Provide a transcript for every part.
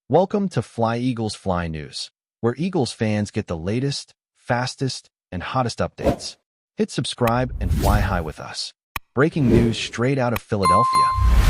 Welcome to FlyEaglesFly News, where Eagles fans get the latest, fastest, and hottest updates. Hit subscribe and fly high with us. Breaking news straight out of Philadelphia.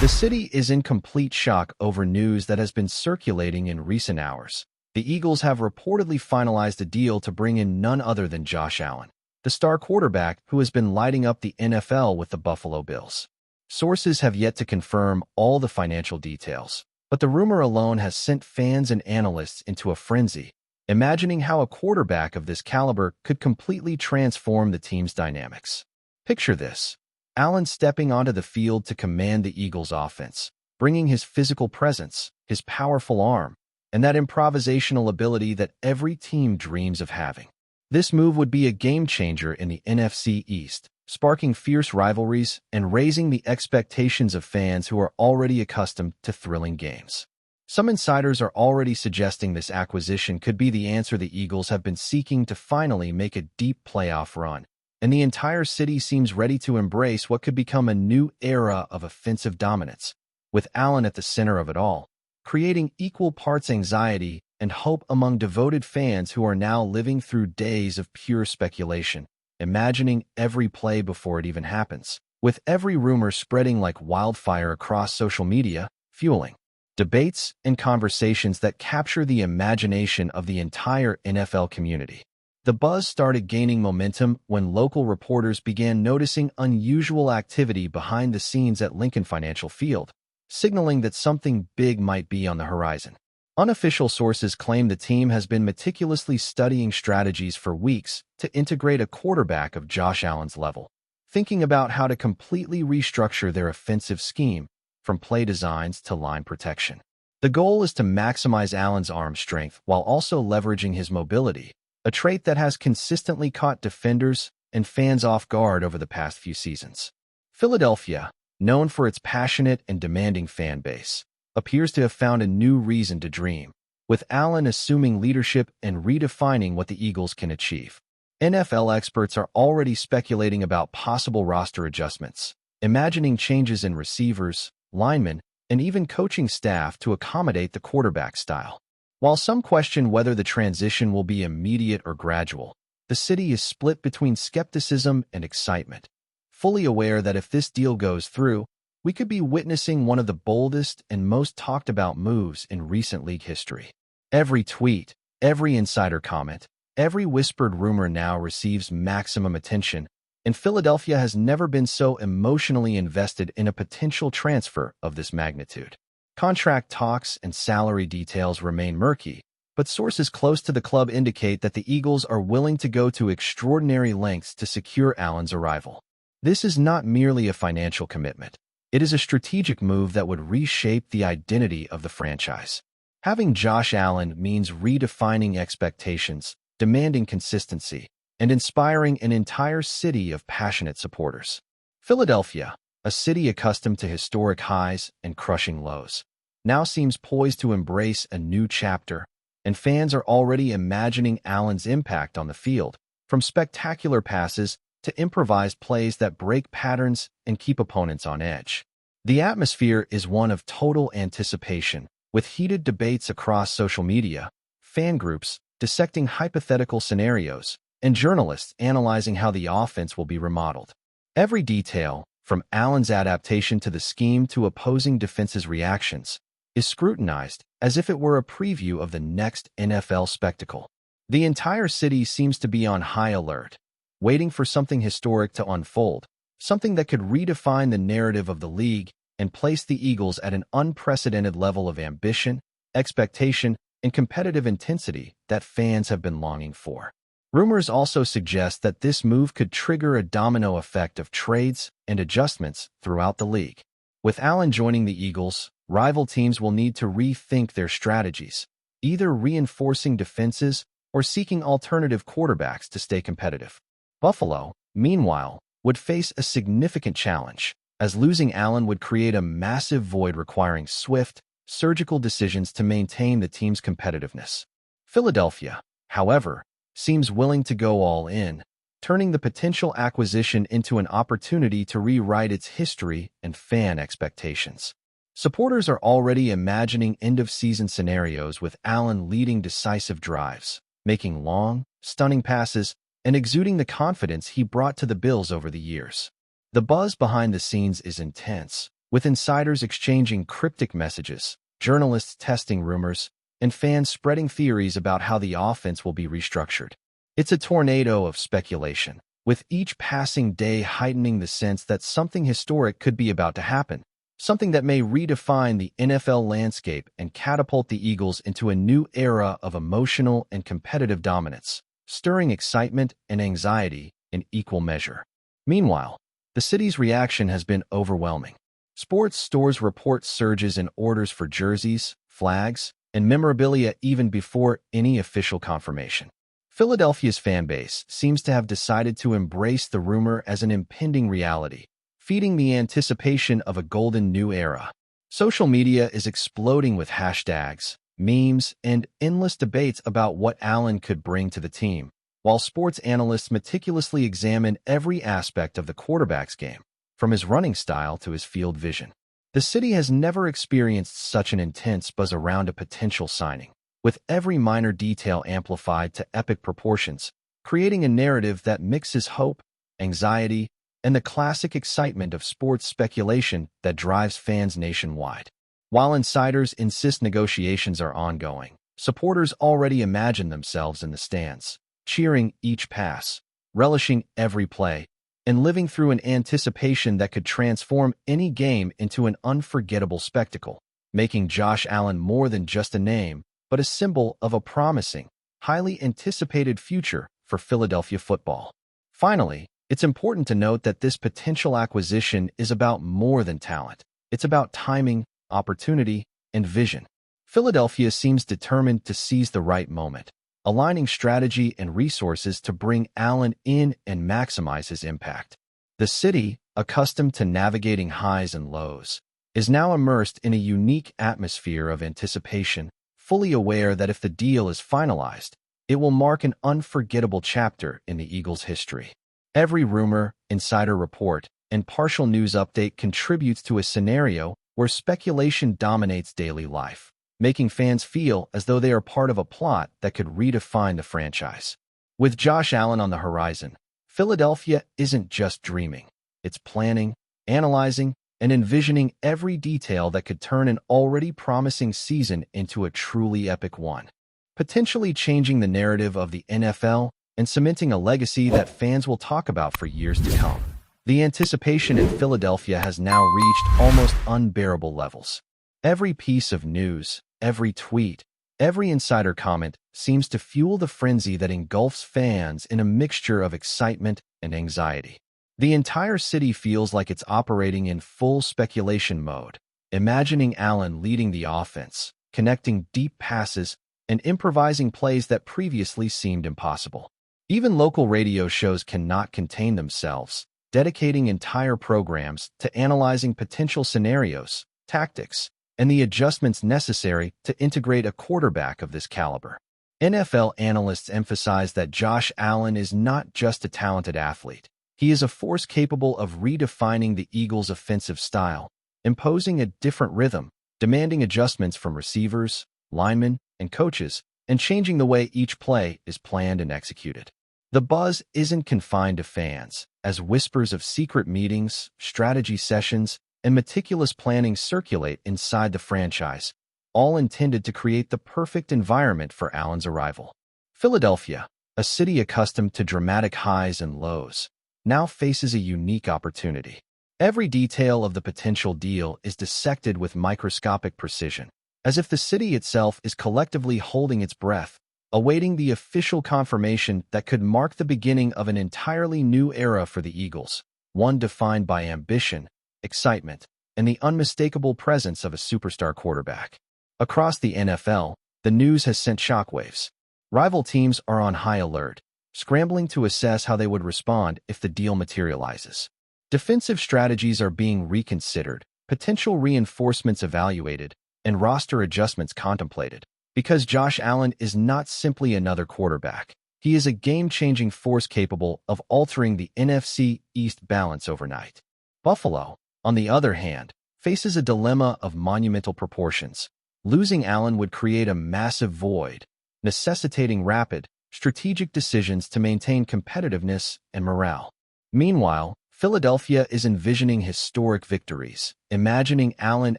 The city is in complete shock over news that has been circulating in recent hours. The Eagles have reportedly finalized a deal to bring in none other than Josh Allen, the star quarterback who has been lighting up the NFL with the Buffalo Bills. Sources have yet to confirm all the financial details, but the rumor alone has sent fans and analysts into a frenzy, imagining how a quarterback of this caliber could completely transform the team's dynamics. Picture this: Allen stepping onto the field to command the Eagles' offense, bringing his physical presence, his powerful arm, and that improvisational ability that every team dreams of having. This move would be a game-changer in the NFC East, sparking fierce rivalries and raising the expectations of fans who are already accustomed to thrilling games. Some insiders are already suggesting this acquisition could be the answer the Eagles have been seeking to finally make a deep playoff run, and the entire city seems ready to embrace what could become a new era of offensive dominance, with Allen at the center of it all, creating equal parts anxiety and hope among devoted fans who are now living through days of pure speculation, imagining every play before it even happens, with every rumor spreading like wildfire across social media, fueling debates and conversations that capture the imagination of the entire NFL community. The buzz started gaining momentum when local reporters began noticing unusual activity behind the scenes at Lincoln Financial Field, signaling that something big might be on the horizon. Unofficial sources claim the team has been meticulously studying strategies for weeks to integrate a quarterback of Josh Allen's level, thinking about how to completely restructure their offensive scheme, from play designs to line protection. The goal is to maximize Allen's arm strength while also leveraging his mobility, a trait that has consistently caught defenders and fans off guard over the past few seasons. Philadelphia, known for its passionate and demanding fan base, appears to have found a new reason to dream, with Allen assuming leadership and redefining what the Eagles can achieve. NFL experts are already speculating about possible roster adjustments, imagining changes in receivers, linemen, and even coaching staff to accommodate the quarterback style. While some question whether the transition will be immediate or gradual, the city is split between skepticism and excitement, fully aware that if this deal goes through, we could be witnessing one of the boldest and most talked about moves in recent league history. Every tweet, every insider comment, every whispered rumor now receives maximum attention, and Philadelphia has never been so emotionally invested in a potential transfer of this magnitude. Contract talks and salary details remain murky, but sources close to the club indicate that the Eagles are willing to go to extraordinary lengths to secure Allen's arrival. This is not merely a financial commitment. It is a strategic move that would reshape the identity of the franchise. Having Josh Allen means redefining expectations, demanding consistency, and inspiring an entire city of passionate supporters. Philadelphia, a city accustomed to historic highs and crushing lows, now seems poised to embrace a new chapter, and fans are already imagining Allen's impact on the field, from spectacular passes to improvised plays that break patterns and keep opponents on edge. The atmosphere is one of total anticipation, with heated debates across social media, fan groups dissecting hypothetical scenarios, and journalists analyzing how the offense will be remodeled. Every detail, from Allen's adaptation to the scheme to opposing defenses' reactions, is scrutinized as if it were a preview of the next NFL spectacle. The entire city seems to be on high alert, waiting for something historic to unfold, something that could redefine the narrative of the league and place the Eagles at an unprecedented level of ambition, expectation, and competitive intensity that fans have been longing for. Rumors also suggest that this move could trigger a domino effect of trades and adjustments throughout the league. With Allen joining the Eagles, rival teams will need to rethink their strategies, either reinforcing defenses or seeking alternative quarterbacks to stay competitive. Buffalo, meanwhile, would face a significant challenge, as losing Allen would create a massive void requiring swift, surgical decisions to maintain the team's competitiveness. Philadelphia, however, seems willing to go all in, turning the potential acquisition into an opportunity to rewrite its history and fan expectations. Supporters are already imagining end-of-season scenarios with Allen leading decisive drives, making long, stunning passes, and exuding the confidence he brought to the Bills over the years. The buzz behind the scenes is intense, with insiders exchanging cryptic messages, journalists testing rumors, and fans spreading theories about how the offense will be restructured. It's a tornado of speculation, with each passing day heightening the sense that something historic could be about to happen, something that may redefine the NFL landscape and catapult the Eagles into a new era of emotional and competitive dominance, stirring excitement and anxiety in equal measure. Meanwhile, the city's reaction has been overwhelming. Sports stores report surges in orders for jerseys, flags, and memorabilia even before any official confirmation. Philadelphia's fan base seems to have decided to embrace the rumor as an impending reality, feeding the anticipation of a golden new era. Social media is exploding with hashtags, memes, and endless debates about what Allen could bring to the team, while sports analysts meticulously examine every aspect of the quarterback's game, from his running style to his field vision. The city has never experienced such an intense buzz around a potential signing, with every minor detail amplified to epic proportions, creating a narrative that mixes hope, anxiety, and the classic excitement of sports speculation that drives fans nationwide. While insiders insist negotiations are ongoing, supporters already imagine themselves in the stands, cheering each pass, relishing every play, and living through an anticipation that could transform any game into an unforgettable spectacle, making Josh Allen more than just a name, but a symbol of a promising, highly anticipated future for Philadelphia football. Finally, it's important to note that this potential acquisition is about more than talent. It's about timing, opportunity, and vision. Philadelphia seems determined to seize the right moment, aligning strategy and resources to bring Allen in and maximize his impact. The city, accustomed to navigating highs and lows, is now immersed in a unique atmosphere of anticipation, fully aware that if the deal is finalized, it will mark an unforgettable chapter in the Eagles' history. Every rumor, insider report, and partial news update contributes to a scenario where speculation dominates daily life, making fans feel as though they are part of a plot that could redefine the franchise. With Josh Allen on the horizon, Philadelphia isn't just dreaming. It's planning, analyzing, and envisioning every detail that could turn an already promising season into a truly epic one, potentially changing the narrative of the NFL and cementing a legacy that fans will talk about for years to come. The anticipation in Philadelphia has now reached almost unbearable levels. Every piece of news, every tweet, every insider comment seems to fuel the frenzy that engulfs fans in a mixture of excitement and anxiety. The entire city feels like it's operating in full speculation mode, imagining Allen leading the offense, connecting deep passes, and improvising plays that previously seemed impossible. Even local radio shows cannot contain themselves, dedicating entire programs to analyzing potential scenarios, tactics, and the adjustments necessary to integrate a quarterback of this caliber. NFL analysts emphasize that Josh Allen is not just a talented athlete. He is a force capable of redefining the Eagles' offensive style, imposing a different rhythm, demanding adjustments from receivers, linemen, and coaches, and changing the way each play is planned and executed. The buzz isn't confined to fans, as whispers of secret meetings, strategy sessions, and meticulous planning circulate inside the franchise, all intended to create the perfect environment for Allen's arrival. Philadelphia, a city accustomed to dramatic highs and lows, now faces a unique opportunity. Every detail of the potential deal is dissected with microscopic precision, as if the city itself is collectively holding its breath, awaiting the official confirmation that could mark the beginning of an entirely new era for the Eagles, one defined by ambition, excitement, and the unmistakable presence of a superstar quarterback. Across the NFL, the news has sent shockwaves. Rival teams are on high alert, scrambling to assess how they would respond if the deal materializes. Defensive strategies are being reconsidered, potential reinforcements evaluated, and roster adjustments contemplated. Because Josh Allen is not simply another quarterback, he is a game-changing force capable of altering the NFC East balance overnight. Buffalo, on the other hand, faces a dilemma of monumental proportions. Losing Allen would create a massive void, necessitating rapid, strategic decisions to maintain competitiveness and morale. Meanwhile, Philadelphia is envisioning historic victories, imagining Allen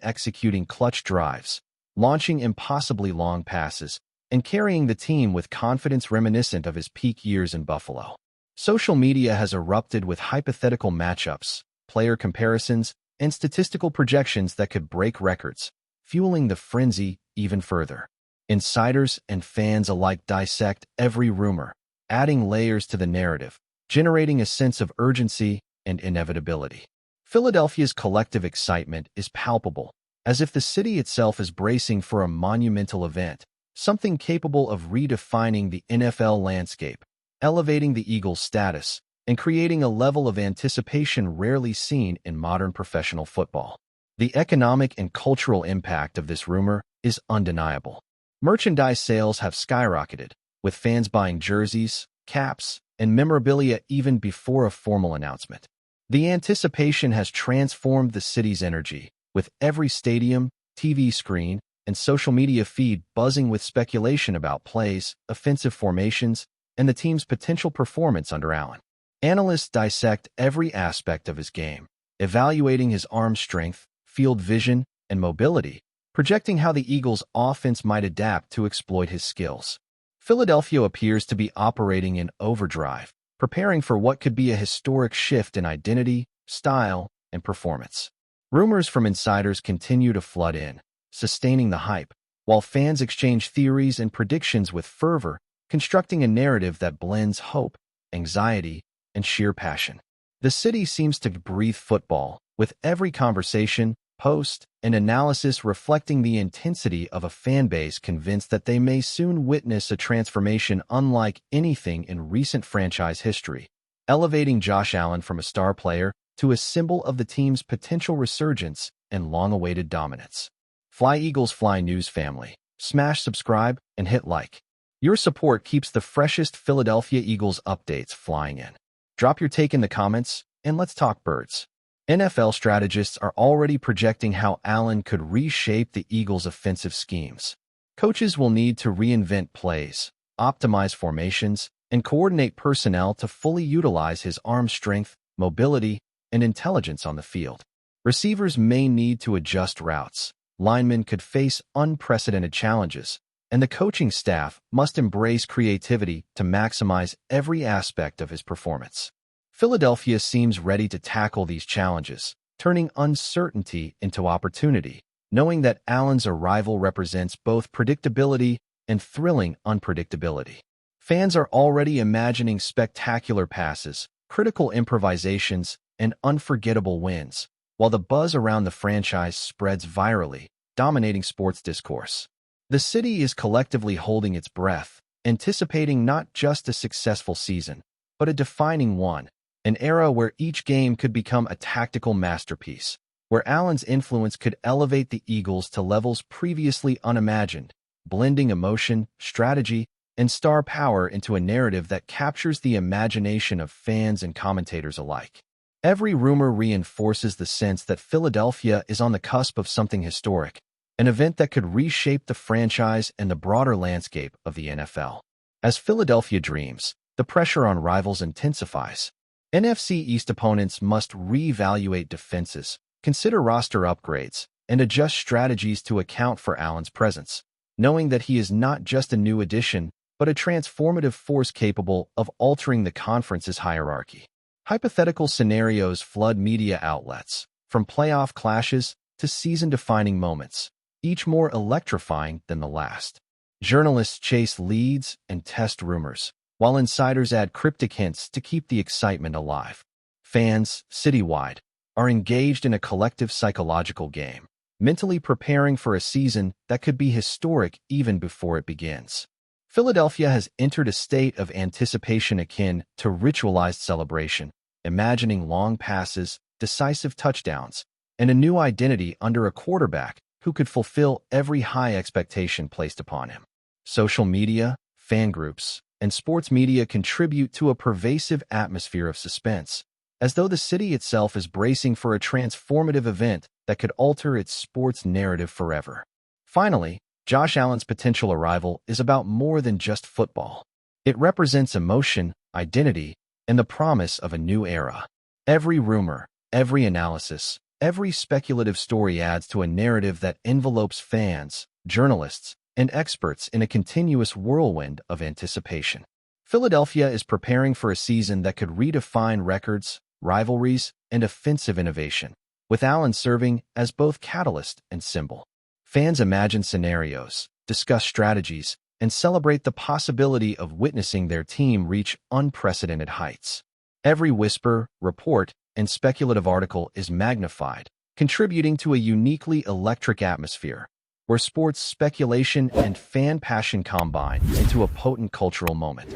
executing clutch drives, launching impossibly long passes, and carrying the team with confidence reminiscent of his peak years in Buffalo. Social media has erupted with hypothetical matchups, player comparisons, and statistical projections that could break records, fueling the frenzy even further. Insiders and fans alike dissect every rumor, adding layers to the narrative, generating a sense of urgency and inevitability. Philadelphia's collective excitement is palpable, as if the city itself is bracing for a monumental event, something capable of redefining the NFL landscape, elevating the Eagles' status, and creating a level of anticipation rarely seen in modern professional football. The economic and cultural impact of this rumor is undeniable. Merchandise sales have skyrocketed, with fans buying jerseys, caps, and memorabilia even before a formal announcement. The anticipation has transformed the city's energy, with every stadium, TV screen, and social media feed buzzing with speculation about plays, offensive formations, and the team's potential performance under Allen. Analysts dissect every aspect of his game, evaluating his arm strength, field vision, and mobility, projecting how the Eagles' offense might adapt to exploit his skills. Philadelphia appears to be operating in overdrive, preparing for what could be a historic shift in identity, style, and performance. Rumors from insiders continue to flood in, sustaining the hype, while fans exchange theories and predictions with fervor, constructing a narrative that blends hope, anxiety, and sheer passion. The city seems to breathe football, with every conversation, post, and analysis reflecting the intensity of a fan base convinced that they may soon witness a transformation unlike anything in recent franchise history, elevating Josh Allen from a star player to a symbol of the team's potential resurgence and long-awaited dominance. FlyEaglesFly News family, smash subscribe and hit like. Your support keeps the freshest Philadelphia Eagles updates flying in. Drop your take in the comments, and let's talk birds. NFL strategists are already projecting how Allen could reshape the Eagles' offensive schemes. Coaches will need to reinvent plays, optimize formations, and coordinate personnel to fully utilize his arm strength, mobility, and intelligence on the field. Receivers may need to adjust routes, linemen could face unprecedented challenges, and the coaching staff must embrace creativity to maximize every aspect of his performance. Philadelphia seems ready to tackle these challenges, turning uncertainty into opportunity, knowing that Allen's arrival represents both predictability and thrilling unpredictability. Fans are already imagining spectacular passes, critical improvisations, and unforgettable wins, while the buzz around the franchise spreads virally, dominating sports discourse. The city is collectively holding its breath, anticipating not just a successful season, but a defining one, an era where each game could become a tactical masterpiece, where Allen's influence could elevate the Eagles to levels previously unimagined, blending emotion, strategy, and star power into a narrative that captures the imagination of fans and commentators alike. Every rumor reinforces the sense that Philadelphia is on the cusp of something historic, an event that could reshape the franchise and the broader landscape of the NFL. As Philadelphia dreams, the pressure on rivals intensifies. NFC East opponents must reevaluate defenses, consider roster upgrades, and adjust strategies to account for Allen's presence, knowing that he is not just a new addition, but a transformative force capable of altering the conference's hierarchy. Hypothetical scenarios flood media outlets, from playoff clashes to season-defining moments, each more electrifying than the last. Journalists chase leads and test rumors, while insiders add cryptic hints to keep the excitement alive. Fans, citywide, are engaged in a collective psychological game, mentally preparing for a season that could be historic even before it begins. Philadelphia has entered a state of anticipation akin to ritualized celebration, imagining long passes, decisive touchdowns, and a new identity under a quarterback who could fulfill every high expectation placed upon him. Social media, fan groups, and sports media contribute to a pervasive atmosphere of suspense, as though the city itself is bracing for a transformative event that could alter its sports narrative forever. Finally, Josh Allen's potential arrival is about more than just football. It represents emotion, identity, and the promise of a new era. Every rumor, every analysis, every speculative story adds to a narrative that envelopes fans, journalists, and experts in a continuous whirlwind of anticipation. Philadelphia is preparing for a season that could redefine records, rivalries, and offensive innovation, with Allen serving as both catalyst and symbol. Fans imagine scenarios, discuss strategies, and celebrate the possibility of witnessing their team reach unprecedented heights. Every whisper, report, and speculative article is magnified, contributing to a uniquely electric atmosphere, where sports speculation and fan passion combine into a potent cultural moment.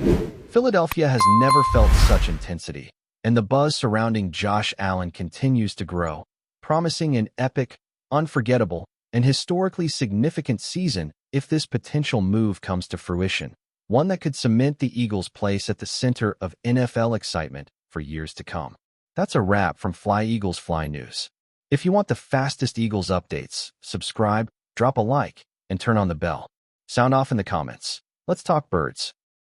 Philadelphia has never felt such intensity, and the buzz surrounding Josh Allen continues to grow, promising an epic, unforgettable, and historically significant season if this potential move comes to fruition, one that could cement the Eagles' place at the center of NFL excitement for years to come. That's a wrap from FlyEaglesFly News. If you want the fastest Eagles updates, subscribe, drop a like, and turn on the bell. Sound off in the comments. Let's talk birds.